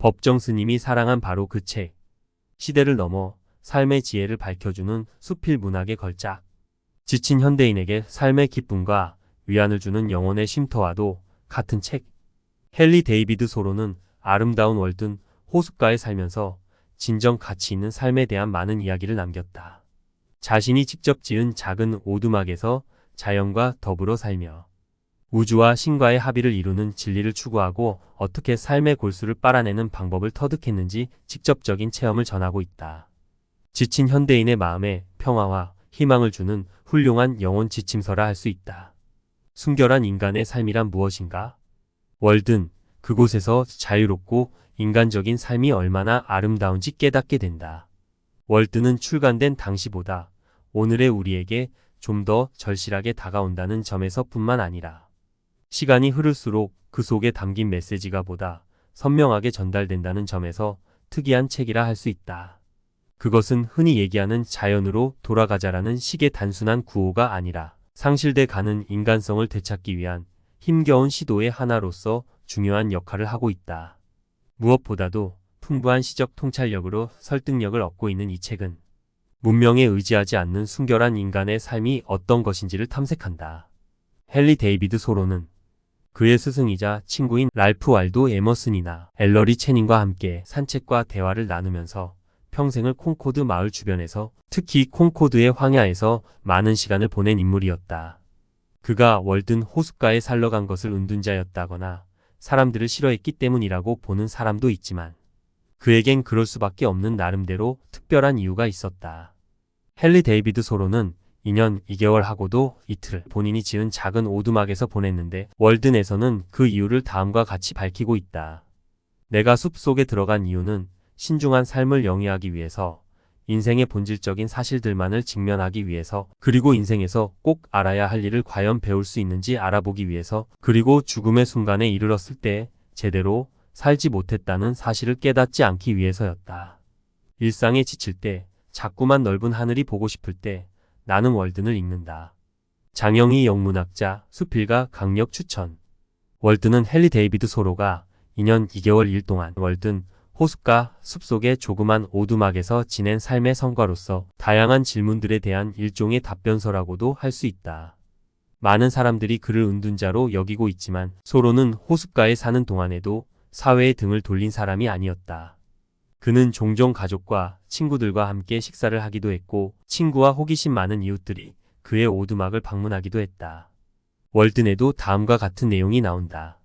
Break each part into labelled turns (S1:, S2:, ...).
S1: 법정 스님이 사랑한 바로 그 책. 시대를 넘어 삶의 지혜를 밝혀주는 수필 문학의 걸작. 지친 현대인에게 삶의 기쁨과 위안을 주는 영혼의 쉼터와도 같은 책. 헨리 데이비드 소로는 아름다운 월든 호숫가에 살면서 진정 가치 있는 삶에 대한 많은 이야기를 남겼다. 자신이 직접 지은 작은 오두막에서 자연과 더불어 살며 우주와 신과의 합의를 이루는 진리를 추구하고 어떻게 삶의 골수를 빨아내는 방법을 터득했는지 직접적인 체험을 전하고 있다. 지친 현대인의 마음에 평화와 희망을 주는 훌륭한 영혼 지침서라 할 수 있다. 순결한 인간의 삶이란 무엇인가? 월든, 그곳에서 자유롭고 인간적인 삶이 얼마나 아름다운지 깨닫게 된다. 월든은 출간된 당시보다 오늘의 우리에게 좀 더 절실하게 다가온다는 점에서뿐만 아니라 시간이 흐를수록 그 속에 담긴 메시지가 보다 선명하게 전달된다는 점에서 특이한 책이라 할 수 있다. 그것은 흔히 얘기하는 자연으로 돌아가자라는 식의 단순한 구호가 아니라 상실돼 가는 인간성을 되찾기 위한 힘겨운 시도의 하나로서 중요한 역할을 하고 있다. 무엇보다도 풍부한 시적 통찰력으로 설득력을 얻고 있는 이 책은 문명에 의지하지 않는 순결한 인간의 삶이 어떤 것인지를 탐색한다. 헨리 데이비드 소로는 그의 스승이자 친구인 랄프 왈도 에머슨이나 엘러리 체닝과 함께 산책과 대화를 나누면서 평생을 콩코드 마을 주변에서 특히 콩코드의 황야에서 많은 시간을 보낸 인물이었다. 그가 월든 호숫가에 살러 간 것을 은둔자였다거나 사람들을 싫어했기 때문이라고 보는 사람도 있지만 그에겐 그럴 수밖에 없는 나름대로 특별한 이유가 있었다. 헨리 데이비드 소로는 2년 2개월 하고도 이틀 본인이 지은 작은 오두막에서 보냈는데 월든에서는 그 이유를 다음과 같이 밝히고 있다. 내가 숲 속에 들어간 이유는 신중한 삶을 영위하기 위해서, 인생의 본질적인 사실들만을 직면하기 위해서, 그리고 인생에서 꼭 알아야 할 일을 과연 배울 수 있는지 알아보기 위해서, 그리고 죽음의 순간에 이르렀을 때 제대로 살지 못했다는 사실을 깨닫지 않기 위해서였다. 일상에 지칠 때, 자꾸만 넓은 하늘이 보고 싶을 때 나는 월든을 읽는다. 장영희 영문학자, 수필가 강력 추천. 월든은 헨리 데이비드 소로가 2년 2개월 일 동안 월든 호숫가 숲속의 조그만 오두막에서 지낸 삶의 성과로서 다양한 질문들에 대한 일종의 답변서라고도 할 수 있다. 많은 사람들이 그를 은둔자로 여기고 있지만 소로는 호숫가에 사는 동안에도 사회에 등을 돌린 사람이 아니었다. 그는 종종 가족과 친구들과 함께 식사를 하기도 했고 친구와 호기심 많은 이웃들이 그의 오두막을 방문하기도 했다. 월든에도 다음과 같은 내용이 나온다.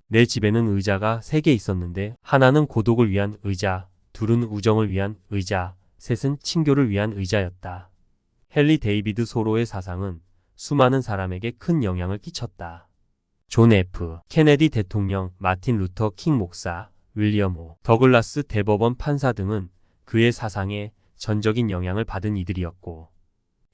S1: 내 집에는 의자가 3개 있었는데 하나는 고독을 위한 의자, 둘은 우정을 위한 의자, 셋은 친교를 위한 의자였다. 헨리 데이비드 소로의 사상은 수많은 사람에게 큰 영향을 끼쳤다. 존 F. 케네디 대통령, 마틴 루터 킹 목사, 윌리엄 오. 더글라스 대법원 판사 등은 그의 사상에 전적인 영향을 받은 이들이었고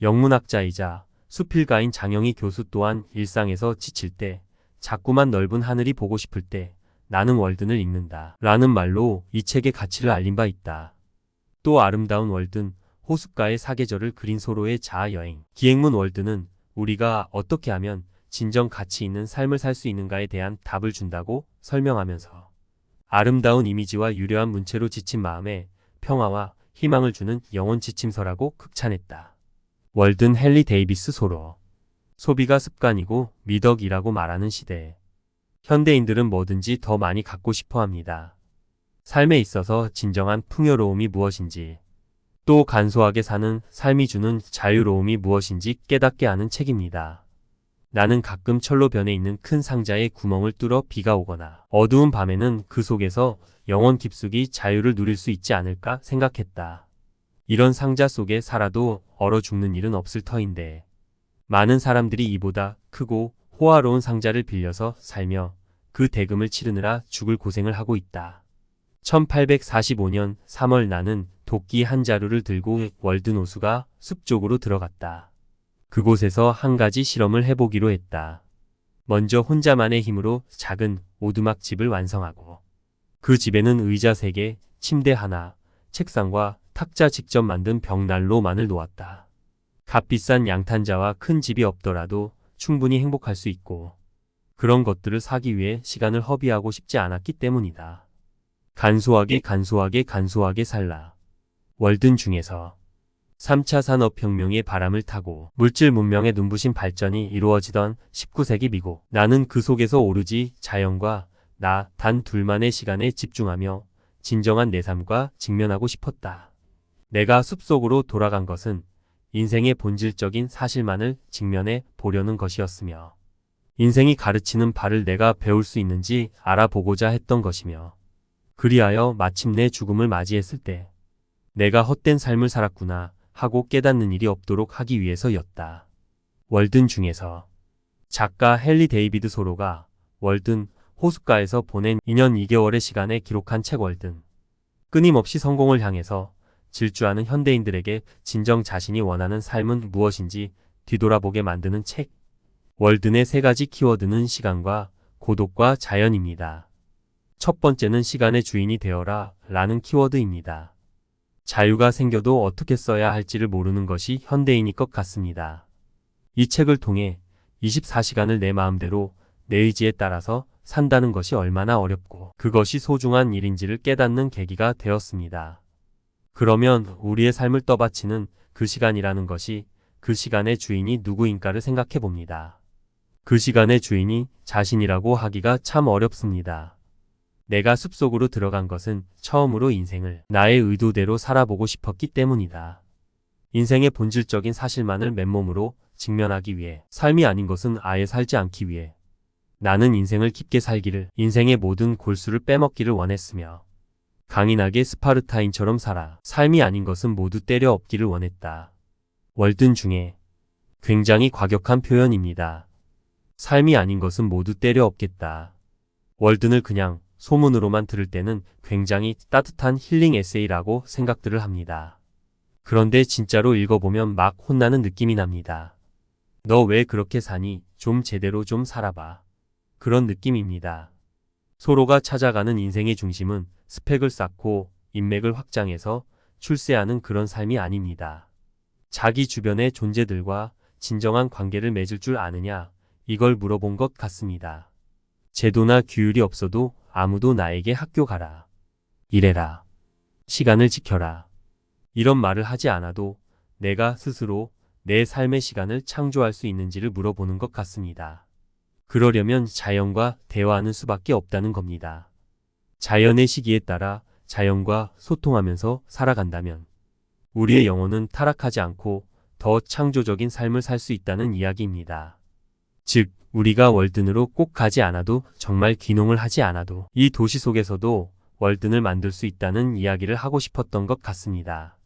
S1: 영문학자이자 수필가인 장영희 교수 또한 일상에서 지칠 때 자꾸만 넓은 하늘이 보고 싶을 때 나는 월든을 읽는다 라는 말로 이 책의 가치를 알린 바 있다. 또 아름다운 월든 호숫가의 사계절을 그린 소로의 자아여행 기행문 월든은 우리가 어떻게 하면 진정 가치 있는 삶을 살 수 있는가에 대한 답을 준다고 설명하면서 아름다운 이미지와 유려한 문체로 지친 마음에 평화와 희망을 주는 영혼 지침서라고 극찬했다. 월든 헨리 데이비스 소로. 소비가 습관이고 미덕이라고 말하는 시대에 현대인들은 뭐든지 더 많이 갖고 싶어 합니다. 삶에 있어서 진정한 풍요로움이 무엇인지, 또 간소하게 사는 삶이 주는 자유로움이 무엇인지 깨닫게 하는 책입니다. 나는 가끔 철로 변해 있는 큰 상자에 구멍을 뚫어 비가 오거나 어두운 밤에는 그 속에서 영원 깊숙이 자유를 누릴 수 있지 않을까 생각했다. 이런 상자 속에 살아도 얼어 죽는 일은 없을 터인데 많은 사람들이 이보다 크고 호화로운 상자를 빌려서 살며 그 대금을 치르느라 죽을 고생을 하고 있다. 1845년 3월 나는 도끼 한 자루를 들고 월든 호수가 숲 쪽으로 들어갔다. 그곳에서 한 가지 실험을 해보기로 했다. 먼저 혼자만의 힘으로 작은 오두막 집을 완성하고 그 집에는 의자 3개, 침대 하나, 책상과 탁자 직접 만든 벽난로만을 놓았다. 값비싼 양탄자와 큰 집이 없더라도 충분히 행복할 수 있고 그런 것들을 사기 위해 시간을 허비하고 싶지 않았기 때문이다. 간소하게 살라. 월든 중에서 3차 산업혁명의 바람을 타고 물질 문명의 눈부신 발전이 이루어지던 19세기 미국. 나는 그 속에서 오로지 자연과 나 단 둘만의 시간에 집중하며 진정한 내 삶과 직면하고 싶었다. 내가 숲속으로 돌아간 것은 인생의 본질적인 사실만을 직면해 보려는 것이었으며, 인생이 가르치는 바를 내가 배울 수 있는지 알아보고자 했던 것이며, 그리하여 마침내 죽음을 맞이했을 때 내가 헛된 삶을 살았구나 하고 깨닫는 일이 없도록 하기 위해서였다. 월든 중에서 작가 헨리 데이비드 소로가 월든 호숫가에서 보낸 2년 2개월의 시간에 기록한 책. 월든. 끊임없이 성공을 향해서 질주하는 현대인들에게 진정 자신이 원하는 삶은 무엇인지 뒤돌아보게 만드는 책. 월든의 3가지 키워드는 시간과 고독과 자연입니다. 첫 번째는 시간의 주인이 되어라 라는 키워드입니다. 자유가 생겨도 어떻게 써야 할지를 모르는 것이 현대인일 것 같습니다. 이 책을 통해 24시간을 내 마음대로 내 의지에 따라서 산다는 것이 얼마나 어렵고 그것이 소중한 일인지를 깨닫는 계기가 되었습니다. 그러면 우리의 삶을 떠받치는 그 시간이라는 것이 그 시간의 주인이 누구인가를 생각해 봅니다. 그 시간의 주인이 자신이라고 하기가 참 어렵습니다. 내가 숲속으로 들어간 것은 처음으로 인생을 나의 의도대로 살아보고 싶었기 때문이다. 인생의 본질적인 사실만을 맨몸으로 직면하기 위해, 삶이 아닌 것은 아예 살지 않기 위해 나는 인생을 깊게 살기를, 인생의 모든 골수를 빼먹기를 원했으며 강인하게 스파르타인처럼 살아 삶이 아닌 것은 모두 때려 엎기를 원했다. 월든 중에 굉장히 과격한 표현입니다. 삶이 아닌 것은 모두 때려 엎겠다. 월든을 그냥 소문으로만 들을 때는 굉장히 따뜻한 힐링 에세이라고 생각들을 합니다. 그런데 진짜로 읽어보면 막 혼나는 느낌이 납니다. 너 왜 그렇게 사니? 좀 제대로 좀 살아봐. 그런 느낌입니다. 소로가 찾아가는 인생의 중심은 스펙을 쌓고 인맥을 확장해서 출세하는 그런 삶이 아닙니다. 자기 주변의 존재들과 진정한 관계를 맺을 줄 아느냐, 이걸 물어본 것 같습니다. 제도나 규율이 없어도 아무도 나에게 학교 가라, 일해라, 시간을 지켜라, 이런 말을 하지 않아도 내가 스스로 내 삶의 시간을 창조할 수 있는지를 물어보는 것 같습니다. 그러려면 자연과 대화하는 수밖에 없다는 겁니다. 자연의 시기에 따라 자연과 소통하면서 살아간다면 우리의 영혼은 타락하지 않고 더 창조적인 삶을 살 수 있다는 이야기입니다. 즉, 우리가 월든으로 꼭 가지 않아도, 정말 귀농을 하지 않아도 이 도시 속에서도 월든을 만들 수 있다는 이야기를 하고 싶었던 것 같습니다.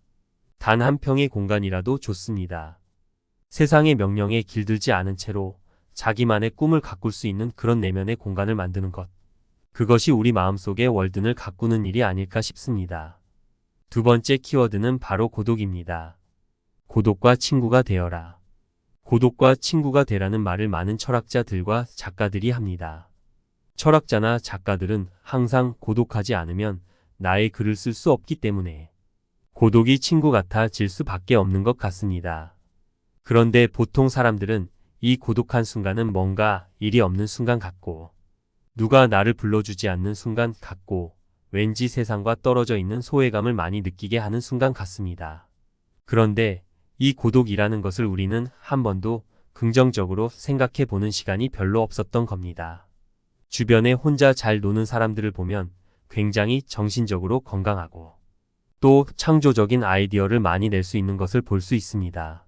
S1: 단 한 평의 공간이라도 좋습니다. 세상의 명령에 길들지 않은 채로 자기만의 꿈을 가꿀 수 있는 그런 내면의 공간을 만드는 것. 그것이 우리 마음속의 월든을 가꾸는 일이 아닐까 싶습니다. 두 번째 키워드는 바로 고독입니다. 고독과 친구가 되어라. 고독과 친구가 되라는 말을 많은 철학자들과 작가들이 합니다. 철학자나 작가들은 항상 고독하지 않으면 나의 글을 쓸 수 없기 때문에 고독이 친구 같아질 수밖에 없는 것 같습니다. 그런데 보통 사람들은 이 고독한 순간은 뭔가 일이 없는 순간 같고, 누가 나를 불러주지 않는 순간 같고, 왠지 세상과 떨어져 있는 소외감을 많이 느끼게 하는 순간 같습니다. 그런데 이 고독이라는 것을 우리는 한 번도 긍정적으로 생각해 보는 시간이 별로 없었던 겁니다. 주변에 혼자 잘 노는 사람들을 보면 굉장히 정신적으로 건강하고 또 창조적인 아이디어를 많이 낼 수 있는 것을 볼 수 있습니다.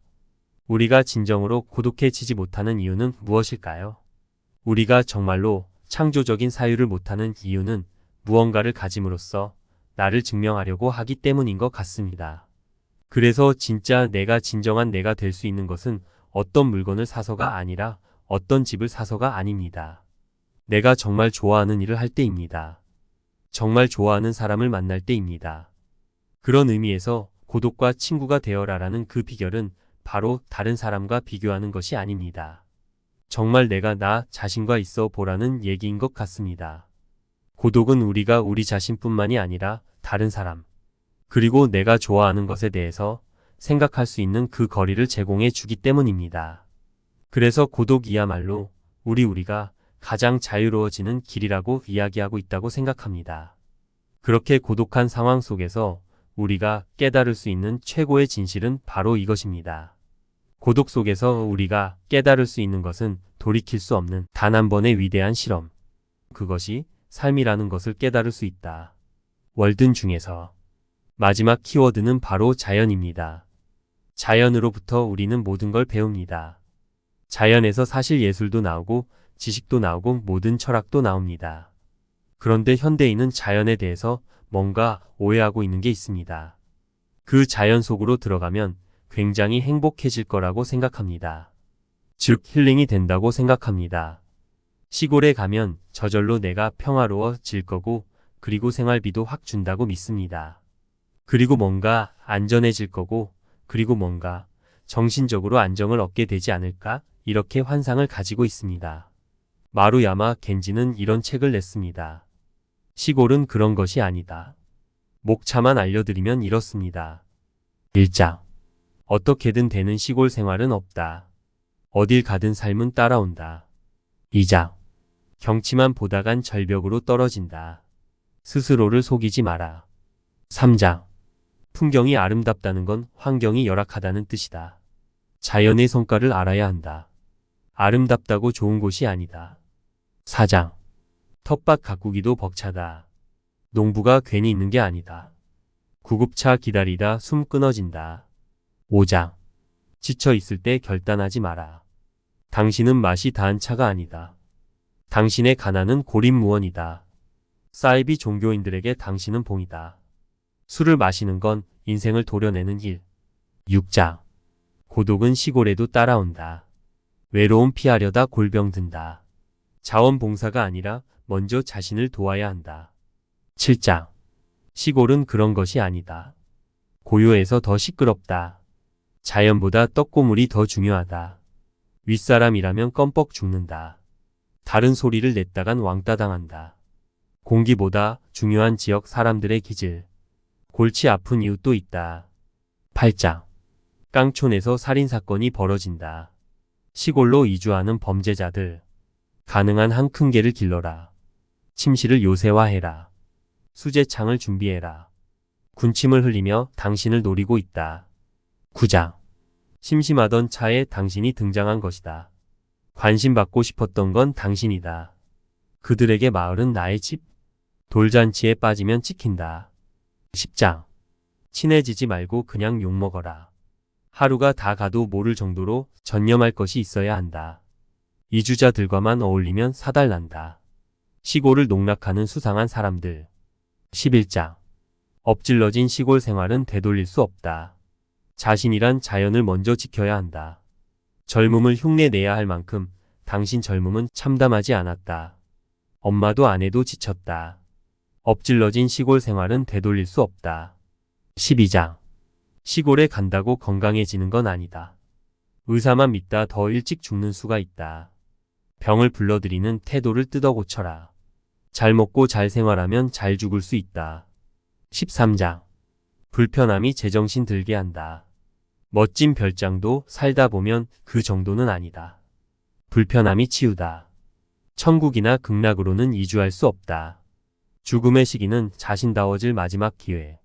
S1: 우리가 진정으로 고독해지지 못하는 이유는 무엇일까요? 우리가 정말로 창조적인 사유를 못하는 이유는 무언가를 가짐으로써 나를 증명하려고 하기 때문인 것 같습니다. 그래서 진짜 내가 진정한 내가 될 수 있는 것은 어떤 물건을 사서가 아니라 어떤 집을 사서가 아닙니다. 내가 정말 좋아하는 일을 할 때입니다. 정말 좋아하는 사람을 만날 때입니다. 그런 의미에서 고독과 친구가 되어라라는 그 비결은 바로 다른 사람과 비교하는 것이 아닙니다. 정말 내가 나 자신과 있어 보라는 얘기인 것 같습니다. 고독은 우리가 우리 자신뿐만이 아니라 다른 사람, 그리고 내가 좋아하는 것에 대해서 생각할 수 있는 그 거리를 제공해 주기 때문입니다. 그래서 고독이야말로 우리가 가장 자유로워지는 길이라고 이야기하고 있다고 생각합니다. 그렇게 고독한 상황 속에서 우리가 깨달을 수 있는 최고의 진실은 바로 이것입니다. 고독 속에서 우리가 깨달을 수 있는 것은 돌이킬 수 없는 단 한 번의 위대한 실험. 그것이 삶이라는 것을 깨달을 수 있다. 월든 중에서 마지막 키워드는 바로 자연입니다. 자연으로부터 우리는 모든 걸 배웁니다. 자연에서 사실 예술도 나오고 지식도 나오고 모든 철학도 나옵니다. 그런데 현대인은 자연에 대해서 뭔가 오해하고 있는 게 있습니다. 그 자연 속으로 들어가면 굉장히 행복해질 거라고 생각합니다. 즉, 힐링이 된다고 생각합니다. 시골에 가면 저절로 내가 평화로워질 거고, 그리고 생활비도 확 준다고 믿습니다. 그리고 뭔가 안전해질 거고, 그리고 뭔가 정신적으로 안정을 얻게 되지 않을까? 이렇게 환상을 가지고 있습니다. 마루야마 겐지는 이런 책을 냈습니다. 시골은 그런 것이 아니다. 목차만 알려드리면 이렇습니다. 1장. 어떻게든 되는 시골 생활은 없다. 어딜 가든 삶은 따라온다. 2장. 경치만 보다간 절벽으로 떨어진다. 스스로를 속이지 마라. 3장. 풍경이 아름답다는 건 환경이 열악하다는 뜻이다. 자연의 성과를 알아야 한다. 아름답다고 좋은 곳이 아니다. 4장. 텃밭 가꾸기도 벅차다. 농부가 괜히 있는 게 아니다. 구급차 기다리다 숨 끊어진다. 5장. 지쳐 있을 때 결단하지 마라. 당신은 맛이 다한 차가 아니다. 당신의 가난은 고립무원이다. 사이비 종교인들에게 당신은 봉이다. 술을 마시는 건 인생을 도려내는 일. 6장. 고독은 시골에도 따라온다. 외로움 피하려다 골병 든다. 자원봉사가 아니라 먼저 자신을 도와야 한다. 7장. 시골은 그런 것이 아니다. 고요해서 더 시끄럽다. 자연보다 떡고물이 더 중요하다. 윗사람이라면 껌뻑 죽는다. 다른 소리를 냈다간 왕따 당한다. 공기보다 중요한 지역 사람들의 기질. 골치 아픈 이유도 있다. 8장. 깡촌에서 살인사건이 벌어진다. 시골로 이주하는 범죄자들. 가능한 한 큰 개를 길러라. 침실을 요새화해라. 수제창을 준비해라. 군침을 흘리며 당신을 노리고 있다. 9장. 심심하던 차에 당신이 등장한 것이다. 관심받고 싶었던 건 당신이다. 그들에게 마을은 나의 집. 돌잔치에 빠지면 찍힌다. 10장. 친해지지 말고 그냥 욕먹어라. 하루가 다 가도 모를 정도로 전념할 것이 있어야 한다. 이주자들과만 어울리면 사달난다. 시골을 농락하는 수상한 사람들. 11장. 엎질러진 시골 생활은 되돌릴 수 없다. 자신이란 자연을 먼저 지켜야 한다. 젊음을 흉내내야 할 만큼 당신 젊음은 참담하지 않았다. 엄마도 아내도 지쳤다. 엎질러진 시골 생활은 되돌릴 수 없다. 12장. 시골에 간다고 건강해지는 건 아니다. 의사만 믿다 더 일찍 죽는 수가 있다. 병을 불러들이는 태도를 뜯어 고쳐라. 잘 먹고 잘 생활하면 잘 죽을 수 있다. 13장. 불편함이 제정신 들게 한다. 멋진 별장도 살다 보면 그 정도는 아니다. 불편함이 치유다. 천국이나 극락으로는 이주할 수 없다. 죽음의 시기는 자신다워질 마지막 기회.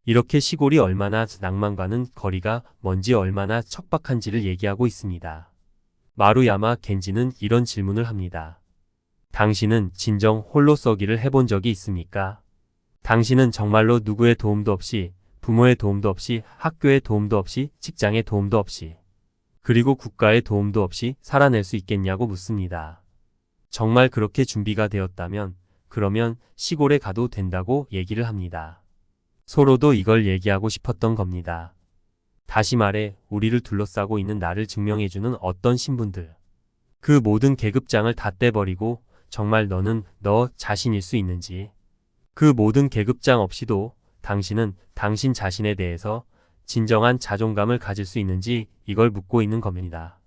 S1: 이렇게 시골이 얼마나 낭만과는 거리가 먼지 얼마나 척박한지를 얘기하고 있습니다. 마루야마 겐지는 이런 질문을 합니다. 당신은 진정 홀로 썩이를 해본 적이 있습니까? 당신은 정말로 누구의 도움도 없이, 부모의 도움도 없이, 학교의 도움도 없이, 직장의 도움도 없이, 그리고 국가의 도움도 없이 살아낼 수 있겠냐고 묻습니다. 정말 그렇게 준비가 되었다면, 그러면 시골에 가도 된다고 얘기를 합니다. 서로도 이걸 얘기하고 싶었던 겁니다. 다시 말해 우리를 둘러싸고 있는 나를 증명해주는 어떤 신분들. 그 모든 계급장을 다 떼버리고 정말 너는 너 자신일 수 있는지. 그 모든 계급장 없이도 당신은 당신 자신에 대해서 진정한 자존감을 가질 수 있는지 이걸 묻고 있는 겁니다.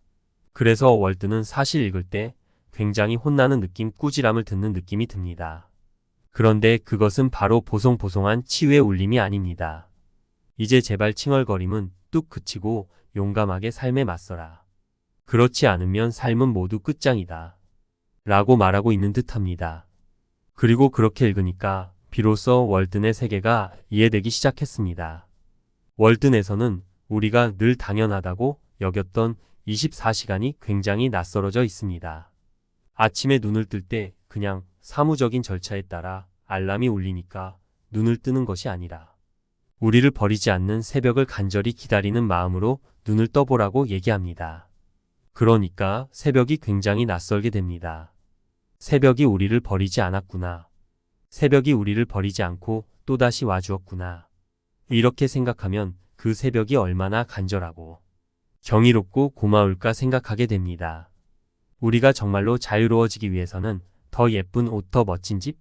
S1: 그래서 월드는 사실 읽을 때 굉장히 혼나는 느낌, 꾸지람을 듣는 느낌이 듭니다. 그런데 그것은 바로 보송보송한 치유의 울림이 아닙니다. 이제 제발 칭얼거림은 뚝 그치고 용감하게 삶에 맞서라. 그렇지 않으면 삶은 모두 끝장이다. 라고 말하고 있는 듯합니다. 그리고 그렇게 읽으니까 비로소 월든의 세계가 이해되기 시작했습니다. 월든에서는 우리가 늘 당연하다고 여겼던 24시간이 굉장히 낯설어져 있습니다. 아침에 눈을 뜰 때 그냥 사무적인 절차에 따라 알람이 울리니까 눈을 뜨는 것이 아니라 우리를 버리지 않는 새벽을 간절히 기다리는 마음으로 눈을 떠보라고 얘기합니다. 그러니까 새벽이 굉장히 낯설게 됩니다. 새벽이 우리를 버리지 않았구나. 새벽이 우리를 버리지 않고 또다시 와주었구나. 이렇게 생각하면 그 새벽이 얼마나 간절하고 경이롭고 고마울까 생각하게 됩니다. 우리가 정말로 자유로워지기 위해서는 더 예쁜 옷, 더 멋진 집,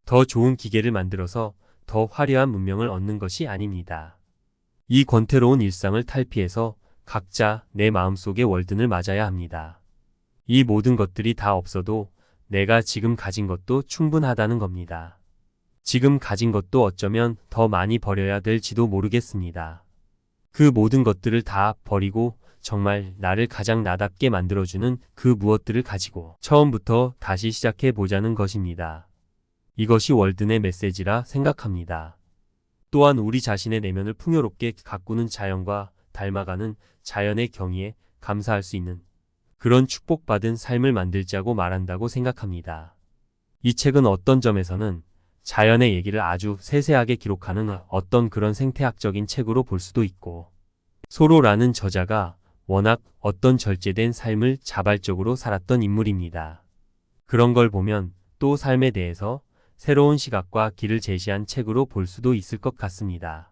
S1: 더 좋은 기계를 만들어서 더 화려한 문명을 얻는 것이 아닙니다. 이 권태로운 일상을 탈피해서 각자 내 마음속의 월든을 맞아야 합니다. 이 모든 것들이 다 없어도 내가 지금 가진 것도 충분하다는 겁니다. 지금 가진 것도 어쩌면 더 많이 버려야 될지도 모르겠습니다. 그 모든 것들을 다 버리고 정말 나를 가장 나답게 만들어주는 그 무엇들을 가지고 처음부터 다시 시작해 보자는 것입니다. 이것이 월든의 메시지라 생각합니다. 또한 우리 자신의 내면을 풍요롭게 가꾸는 자연과 닮아가는 자연의 경의에 감사할 수 있는 그런 축복받은 삶을 만들자고 말한다고 생각합니다. 이 책은 어떤 점에서는 자연의 얘기를 아주 세세하게 기록하는 어떤 그런 생태학적인 책으로 볼 수도 있고, 소로라는 저자가 워낙 어떤 절제된 삶을 자발적으로 살았던 인물입니다. 그런 걸 보면 또 삶에 대해서 새로운 시각과 길을 제시한 책으로 볼 수도 있을 것 같습니다.